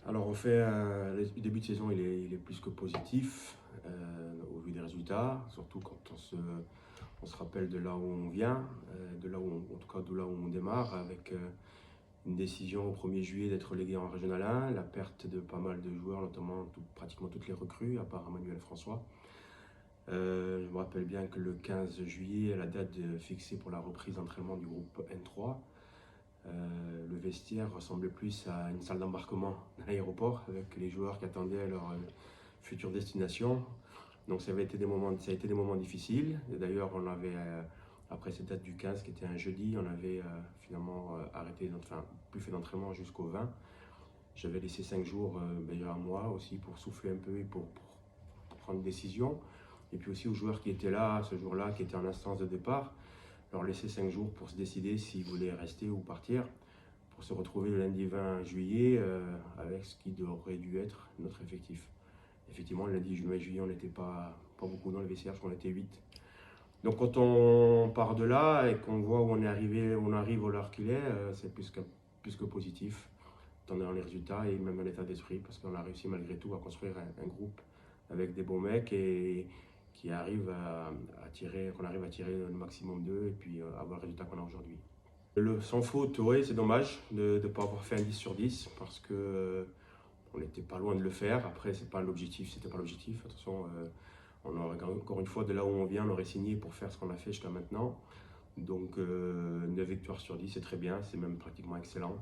Alors on fait le début de saison, il est plus que positif au vu des résultats, surtout quand on se rappelle de là où on vient, de là où en tout cas de là où on démarre, avec une décision au 1er juillet d'être relégué en Régional 1, la perte de pas mal de joueurs, notamment pratiquement toutes les recrues, à part Emmanuel François. Je me rappelle bien que le 15 juillet, la date fixée pour la reprise d'entraînement du groupe N3, le vestiaire ressemblait plus à une salle d'embarquement à l'aéroport avec les joueurs qui attendaient leur future destination. Donc ça a été des moments difficiles. D'ailleurs, après cette date du 15 qui était un jeudi, on avait finalement arrêté, enfin plus fait d'entraînement jusqu'au 20. J'avais laissé 5 jours à moi aussi pour souffler un peu et pour prendre une décision. Et puis aussi aux joueurs qui étaient là ce jour-là, qui étaient en instance de départ, leur laisser 5 jours pour se décider s'ils voulaient rester ou partir, pour se retrouver le lundi 20 juillet avec ce qui aurait dû être notre effectif. Effectivement, le lundi 20 juillet, on n'était pas beaucoup dans le vestiaire, je crois qu'on était 8. Donc quand on part de là et qu'on voit où on est arrivé, où on arrive à l'heure qu'il est, c'est plus que positif, tant dans les résultats et même dans l'état d'esprit, parce qu'on a réussi malgré tout à construire un groupe avec des bons mecs et qu'on arrive à tirer le maximum d'eux et puis avoir le résultat qu'on a aujourd'hui. Sans faute, oui, c'est dommage de ne pas avoir fait un 10 sur 10 parce que on n'était pas loin de le faire. Après, c'est pas l'objectif, c'était pas l'objectif. Attention, on aurait, encore une fois, de là où on vient, on aurait signé pour faire ce qu'on a fait jusqu'à maintenant. Donc, 9 victoires sur 10, c'est très bien, c'est même pratiquement excellent.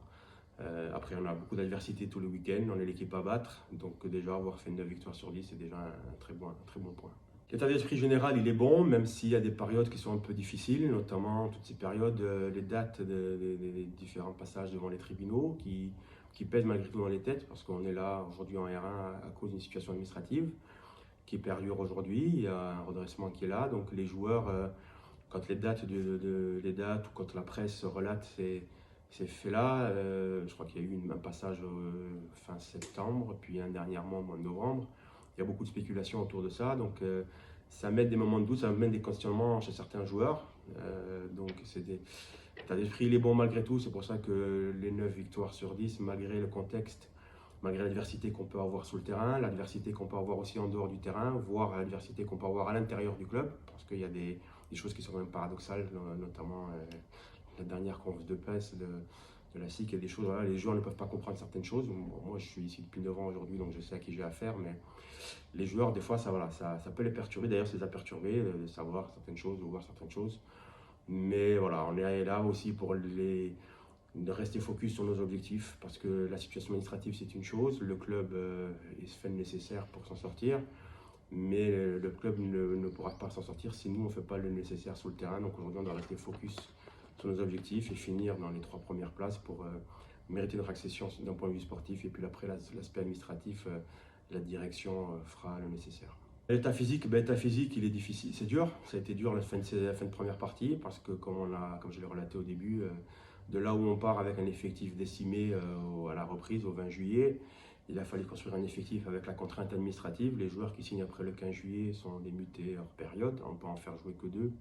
Après, on a beaucoup d'adversité tous les week-ends, on est l'équipe à battre. Donc, déjà, avoir fait 9 victoires sur 10, c'est déjà un très bon point. L'état d'esprit général, il est bon, même s'il y a des périodes qui sont un peu difficiles, notamment toutes ces périodes, les dates des différents passages devant les tribunaux qui pèsent malgré tout dans les têtes, parce qu'on est là aujourd'hui en R1 à cause d'une situation administrative qui perdure aujourd'hui. Il y a un redressement qui est là, donc les joueurs, quand les dates ou quand la presse relate ces faits-là, je crois qu'il y a eu un passage fin septembre, puis un dernièrement au mois de novembre. Il y a beaucoup de spéculation autour de ça, donc ça met des moments de doute, ça met des questionnements chez certains joueurs. Donc l'état d'esprit il est bon malgré tout, c'est pour ça que les 9 victoires sur 10, malgré le contexte, malgré l'adversité qu'on peut avoir sur le terrain, l'adversité qu'on peut avoir aussi en dehors du terrain, voire l'adversité qu'on peut avoir à l'intérieur du club, parce qu'il y a des choses qui sont quand même paradoxales, notamment la dernière conférence de presse de la SIC, il y a des choses, voilà, les joueurs ne peuvent pas comprendre certaines choses. Bon, moi, je suis ici depuis 9 ans aujourd'hui, donc je sais à qui j'ai affaire, mais les joueurs, des fois, ça peut les perturber. D'ailleurs, ça les a perturbés de savoir certaines choses ou voir certaines choses. Mais voilà, on est là aussi pour de rester focus sur nos objectifs, parce que la situation administrative, c'est une chose, le club il se fait le nécessaire pour s'en sortir, mais le club ne pourra pas s'en sortir si nous, on ne fait pas le nécessaire sur le terrain. Donc aujourd'hui, on doit rester focus sur nos objectifs et finir dans les 3 premières places pour mériter notre accession d'un point de vue sportif. Et puis après, l'aspect administratif, la direction fera le nécessaire. L'état physique, il est difficile, c'est dur. Ça a été dur la fin de première partie parce que, comme je l'ai relaté au début, de là où on part avec un effectif décimé à la reprise au 20 juillet, il a fallu construire un effectif avec la contrainte administrative. Les joueurs qui signent après le 15 juillet sont des mutés hors période, on peut en faire jouer que 2.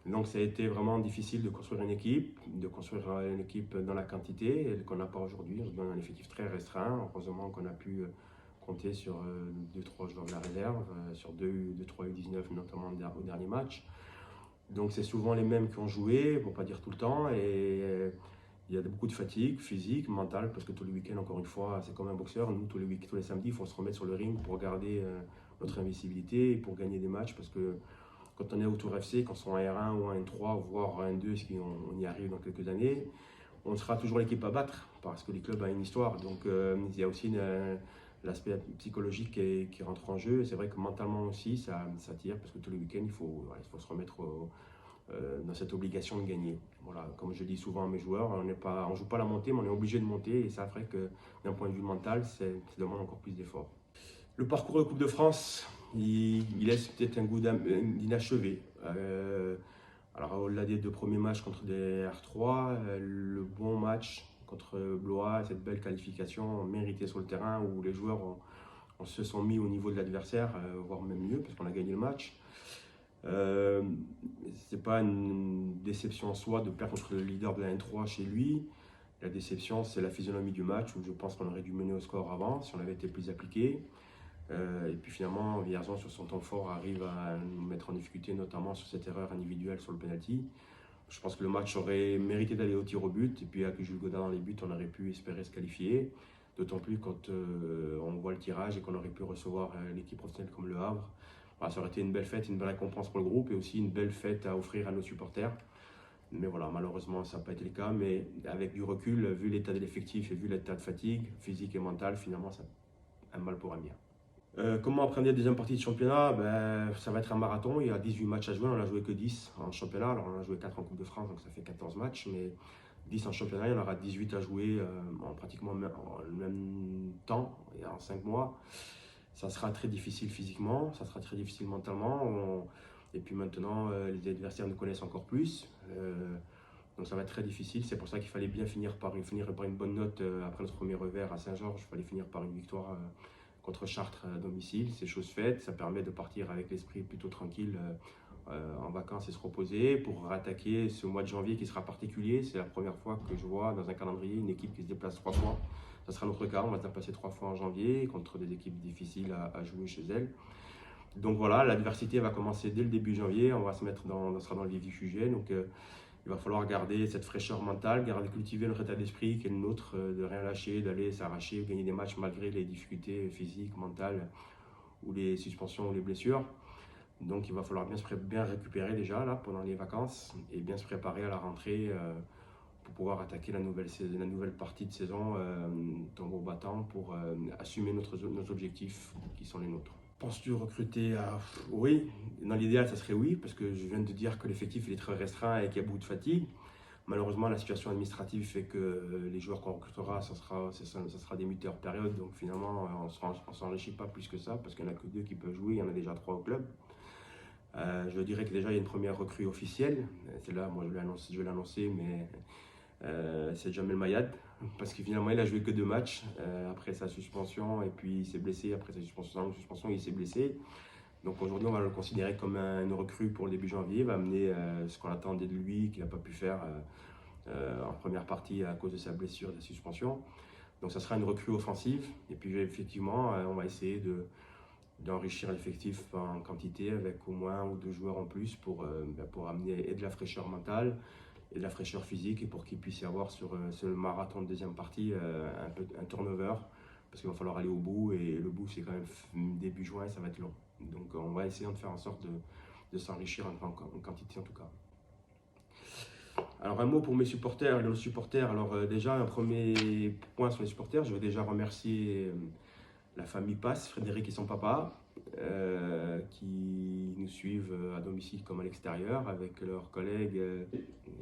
Donc ça a été vraiment difficile de construire une équipe dans la quantité qu'on n'a pas aujourd'hui. On a un effectif très restreint. Heureusement qu'on a pu compter sur 2-3 joueurs de la réserve, sur 2-3 U19 notamment au dernier match. Donc c'est souvent les mêmes qui ont joué, pour ne pas dire tout le temps, et il y a beaucoup de fatigue physique, mentale, parce que tous les week-ends, encore une fois, c'est comme un boxeur. Nous, tous les samedis, il faut se remettre sur le ring pour garder notre invisibilité et pour gagner des matchs, parce que quand on est au Tour FC, quand on est en R1 ou en N3, voire en N2, si on y arrive dans quelques années, on sera toujours l'équipe à battre, parce que les clubs ont une histoire. Donc il y a aussi l'aspect psychologique qui rentre en jeu. C'est vrai que mentalement aussi, ça tire, parce que tous les week-ends, il faut se remettre dans cette obligation de gagner. Voilà, comme je dis souvent à mes joueurs, on ne joue pas la montée, mais on est obligé de monter, et ça ferait que d'un point de vue mental, ça demande encore plus d'efforts. Le parcours de Coupe de France, il laisse peut-être un goût d'inachevé. Alors au-delà des 2 premiers matchs contre des R3, le bon match contre Blois, cette belle qualification méritée sur le terrain où les joueurs se sont mis au niveau de l'adversaire, voire même mieux, parce qu'on a gagné le match. C'est pas une déception en soi de perdre contre le leader de la N3 chez lui, La déception, c'est la physionomie du match où je pense qu'on aurait dû mener au score avant si on avait été plus appliqué. Et puis finalement, Vierzon, sur son temps fort, arrive à nous mettre en difficulté, notamment sur cette erreur individuelle sur le penalty. Je pense que le match aurait mérité d'aller au tir au but. Et puis avec Jules Godin dans les buts, on aurait pu espérer se qualifier. D'autant plus quand on voit le tirage et qu'on aurait pu recevoir l'équipe professionnelle comme le Havre. Voilà, ça aurait été une belle fête, une belle récompense pour le groupe et aussi une belle fête à offrir à nos supporters. Mais voilà, malheureusement, ça n'a pas été le cas. Mais avec du recul, vu l'état de l'effectif et vu l'état de fatigue physique et mentale, finalement, ça un mal pour un bien. Comment appréhender la deuxième partie de championnat? Ça va être un marathon. Il y a 18 matchs à jouer. On n'a joué que 10 en championnat. Alors, on a joué 4 en Coupe de France, donc ça fait 14 matchs. Mais 10 en championnat, il y en aura 18 à jouer en pratiquement le même temps, et en 5 mois. Ça sera très difficile physiquement, ça sera très difficile mentalement. Et puis maintenant, les adversaires nous connaissent encore plus. Donc ça va être très difficile. C'est pour ça qu'il fallait bien finir par une bonne note après notre premier revers à Saint-Georges. Il fallait finir par une victoire contre Chartres à domicile. C'est chose faite. Ça permet de partir avec l'esprit plutôt tranquille en vacances et se reposer pour rattaquer ce mois de janvier qui sera particulier. C'est la première fois que je vois dans un calendrier une équipe qui se déplace 3 fois. Ça sera notre cas. On va se déplacer 3 fois en janvier contre des équipes difficiles à jouer chez elles. Donc voilà, l'adversité va commencer dès le début janvier. On sera dans le vif du sujet. Donc il va falloir garder cette fraîcheur mentale, cultiver notre état d'esprit qui est le nôtre, de rien lâcher, d'aller s'arracher, gagner des matchs malgré les difficultés physiques, mentales ou les suspensions ou les blessures. Donc il va falloir bien récupérer déjà là pendant les vacances et bien se préparer à la rentrée pour pouvoir attaquer la nouvelle partie de saison tambour battant pour assumer nos objectifs qui sont les nôtres. Penses-tu recruter Oui, dans l'idéal, ça serait oui, parce que je viens de dire que l'effectif est très restreint et qu'il y a beaucoup de fatigue. Malheureusement, la situation administrative fait que les joueurs qu'on recrutera, ça sera des muteurs période. Donc finalement, on ne s'enrichit pas plus que ça, parce qu'il n'y en a que 2 qui peuvent jouer, il y en a déjà 3 au club. Je dirais que déjà, il y a une première recrue officielle. C'est là, moi je vais l'annoncer, mais c'est Jamel Mayad, parce que finalement il a joué que 2 matchs après sa suspension et puis il s'est blessé après sa suspension il s'est blessé. Donc aujourd'hui on va le considérer comme une recrue pour le début janvier. Il va amener ce qu'on attendait de lui qu'il n'a pas pu faire en première partie à cause de sa blessure et de sa suspension. Donc ça sera une recrue offensive et puis effectivement on va essayer d'enrichir l'effectif en quantité avec au moins 1 ou 2 joueurs en plus pour amener et de la fraîcheur mentale et de la fraîcheur physique et pour qu'il puisse y avoir sur le marathon de deuxième partie un turnover parce qu'il va falloir aller au bout et le bout c'est quand même début juin, ça va être long. Donc on va essayer de faire en sorte de s'enrichir en quantité en tout cas. Alors un mot pour mes supporters et nos supporters. Alors déjà un premier point sur les supporters, je veux déjà remercier la famille Passe, Frédéric et son papa, qui nous suivent à domicile comme à l'extérieur, avec leurs collègues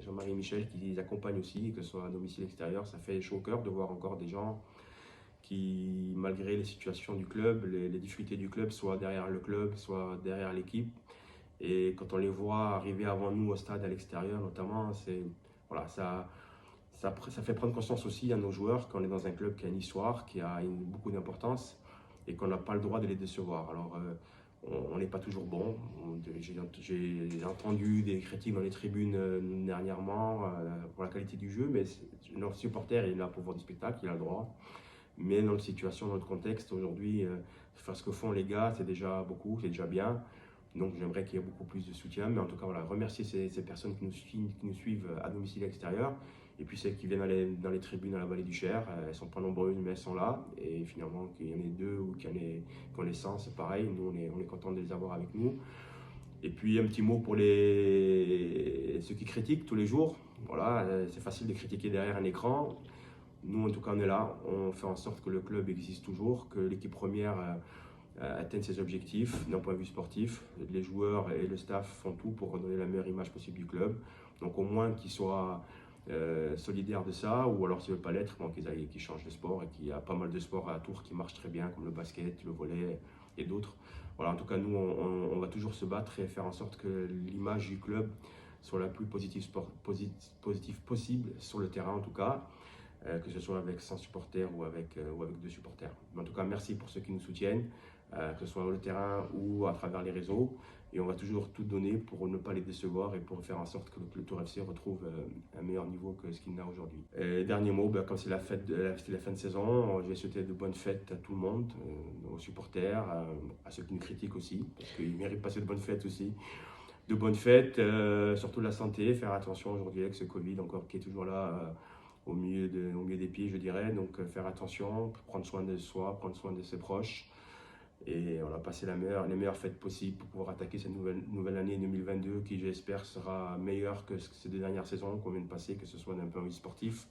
Jean-Marie et Michel qui les accompagnent aussi, que ce soit à domicile extérieur. Ça fait chaud au cœur de voir encore des gens qui, malgré les situations du club, les difficultés du club, soit derrière le club, soit derrière l'équipe. Et quand on les voit arriver avant nous au stade à l'extérieur notamment, voilà, ça fait prendre conscience aussi à nos joueurs qu'on est dans un club qui a une histoire, qui a beaucoup d'importance et qu'on n'a pas le droit de les décevoir. Alors, on n'est pas toujours bon. J'ai entendu des critiques dans les tribunes dernièrement pour la qualité du jeu, mais notre supporter il est là pour voir du spectacle, il a le droit. Mais dans notre situation, dans notre contexte, aujourd'hui, faire ce que font les gars, c'est déjà beaucoup, c'est déjà bien. Donc j'aimerais qu'il y ait beaucoup plus de soutien. Mais en tout cas, voilà, remercier ces personnes qui nous suivent à domicile et à l'extérieur. Et puis celles qui viennent dans les tribunes dans la vallée du Cher, elles ne sont pas nombreuses, mais elles sont là. Et finalement, qu'il y en ait 2 ou qu'il y en ait 100, c'est pareil. Nous, on est content de les avoir avec nous. Et puis un petit mot pour ceux qui critiquent tous les jours. Voilà, c'est facile de critiquer derrière un écran. Nous, en tout cas, on est là. On fait en sorte que le club existe toujours, que l'équipe première atteigne ses objectifs d'un point de vue sportif. Les joueurs et le staff font tout pour redonner la meilleure image possible du club. Donc au moins qu'ils soient solidaires de ça, ou alors s'ils ne veulent pas l'être, qu'ils changent de sport. Et qu'il y a pas mal de sports à Tours qui marchent très bien, comme le basket, le volley et d'autres. Voilà, en tout cas, nous, on va toujours se battre et faire en sorte que l'image du club soit la plus positive possible sur le terrain en tout cas. Que ce soit avec 100 supporters ou avec 2 supporters. Mais en tout cas, merci pour ceux qui nous soutiennent. que ce soit le terrain ou à travers les réseaux. Et on va toujours tout donner pour ne pas les décevoir et pour faire en sorte que le Tour FC retrouve un meilleur niveau que ce qu'il a aujourd'hui. Dernier mot, comme c'est la fin de saison, je vais souhaiter de bonnes fêtes à tout le monde, aux supporters, à ceux qui nous critiquent aussi, parce qu'ils méritent de passer de bonnes fêtes aussi. De bonnes fêtes, surtout la santé, faire attention aujourd'hui avec ce Covid encore qui est toujours là au milieu des pieds, je dirais. Donc faire attention, prendre soin de soi, prendre soin de ses proches. Et on a passé les meilleures fêtes possibles pour pouvoir attaquer cette nouvelle année 2022 qui, j'espère, sera meilleure que ces 2 dernières saisons qu'on vient de passer, que ce soit d'un point de vue sportif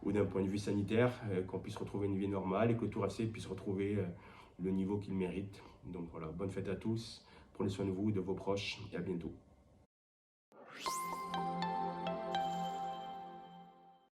ou d'un point de vue sanitaire, qu'on puisse retrouver une vie normale et que le Tour FC puisse retrouver le niveau qu'il mérite. Donc voilà, bonne fête à tous, prenez soin de vous, de vos proches et à bientôt.